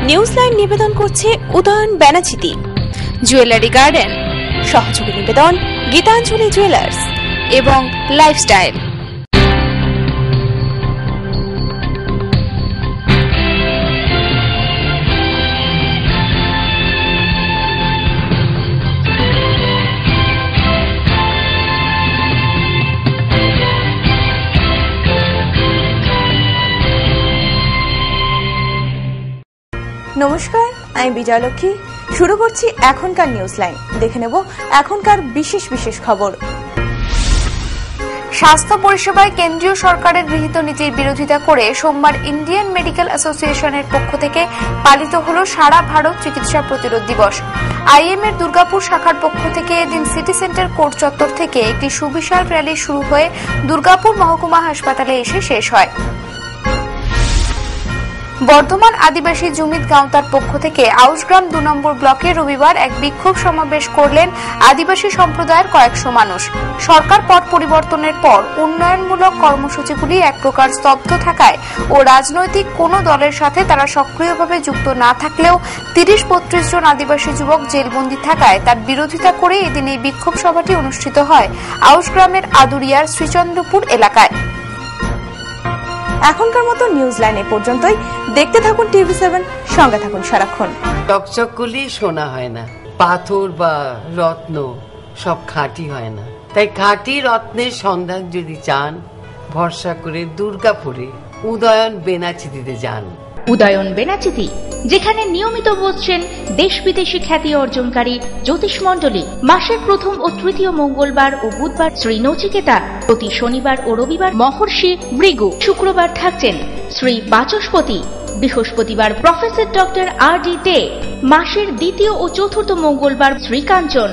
নিউজলাইন নিবেদন করছে Udayan Benachiti jewellery garden, সহযোগী নিবেদন গীতাঞ্জলি জুয়েলার্স এবং লাইফস্টাইল। নমস্কার, আমি বিজয়লক্ষ্মী। শুরু করছি এখনকার নিউজ লাইন। দেখে নেব এখনকার বিশেষ বিশেষ খবর। স্বাস্থ্য পরিষেবায় কেন্দ্রীয় সরকারের গৃহীত নীতির বিরোধিতা করে সোমবার ইন্ডিয়ান মেডিকেল অ্যাসোসিয়েশনের পক্ষ থেকে পালিত হল সারা ভারত চিকিৎসা প্রতিরোধ দিবস। আইএম এর দুর্গাপুর শাখার পক্ষ থেকে এদিন সিটি সেন্টার কোর্ট চত্বর থেকে একটি সুবিশাল র্যালি শুরু হয়ে দুর্গাপুর মহকুমা হাসপাতালে এসে শেষ হয়। বর্ধমান আদিবাসী জমিত গাঁওতার পক্ষ থেকে আউশগ্রাম ২ নম্বর ব্লকে রবিবার এক বিক্ষোভ সমাবেশ করলেন আদিবাসী সম্প্রদায়ের কয়েকশো মানুষ। সরকার পট পরিবর্তনের পর উন্নয়নমূলক কর্মসূচিগুলি এক প্রকার স্তব্ধ থাকায় ও রাজনৈতিক কোনো দলের সাথে তারা সক্রিয়ভাবে যুক্ত না থাকলেও ৩০-৩২ জন আদিবাসী যুবক জেলবন্দী থাকায় তার বিরোধিতা করে এদিন এই বিক্ষোভ সভাটি অনুষ্ঠিত হয় আউশগ্রামের আদুরিয়ার শ্রীচন্দ্রপুর এলাকায়। এখনকার মতো নিউজ লাইন এ পর্যন্তই। দেখতে থাকুন টিভি7, সঙ্গে থাকুন সারাক্ষণ। চকচকলি শোনা হয় না, পাথর বা রত্ন সব খাঁটি হয় না। তাই খাঁটি রত্নের সন্ধান যদি চান, ভরসা করে দুর্গাপুরে উদয়ন বেনাচিতিতে যান। উদয়ন বেনাচিতি, যেখানে নিয়মিত বসছেন দেশ বিদেশি খ্যাতি অর্জনকারী জ্যোতিষ মণ্ডলী। মাসের প্রথম ও তৃতীয় মঙ্গলবার ও বুধবার শ্রী নচিকেতা, প্রতি শনিবার ও রবিবার মহর্ষি ভৃগু, শুক্রবার থাকছেন শ্রী বাচস্পতি, বৃহস্পতিবার প্রফেসর ডক্টর RD দে, মাসের দ্বিতীয় ও চতুর্থ মঙ্গলবার শ্রীকাঞ্চন।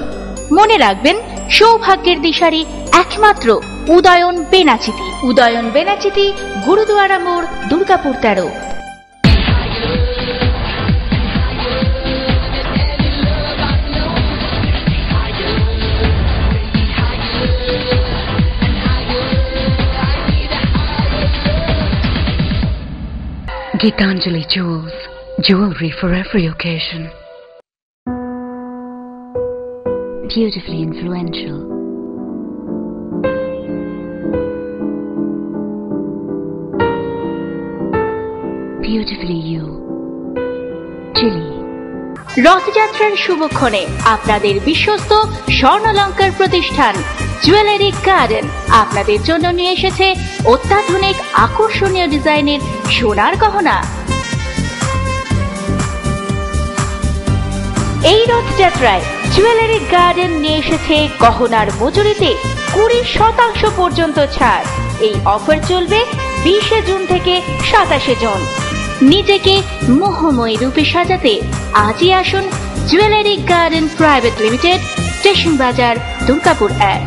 মনে রাখবেন, সৌভাগ্যের দিশারি একমাত্র উদয়ন বেনাচিতি। উদয়ন বেনাচিতি, গুরুদুয়ারা মোড়, Durgapur 13। Gitanjali Jewels, jewelry for every occasion. Beautifully influential. Beautifully you. Chili. রথযাত্রার শুভক্ষণে আপনাদের বিশ্বস্ত স্বর্ণালঙ্কার প্রতিষ্ঠান জুয়েলারি গার্ডেন আপনাদের জন্য নিয়ে এসেছে অত্যাধুনিক আকর্ষণীয় ডিজাইনের সোনার গহনা। এই রথযাত্রায় জুয়েলারি গার্ডেন নিয়ে এসেছে গহনার মজুরিতে 20% পর্যন্ত ছাড়। এই অফার চলবে 20 জুন থেকে 27 জুন। নিজেকে মোহময়ী রূপে সাজাতে আজই আসুন jewellery garden private limited, station বাজার, দুর্গাপুর 1।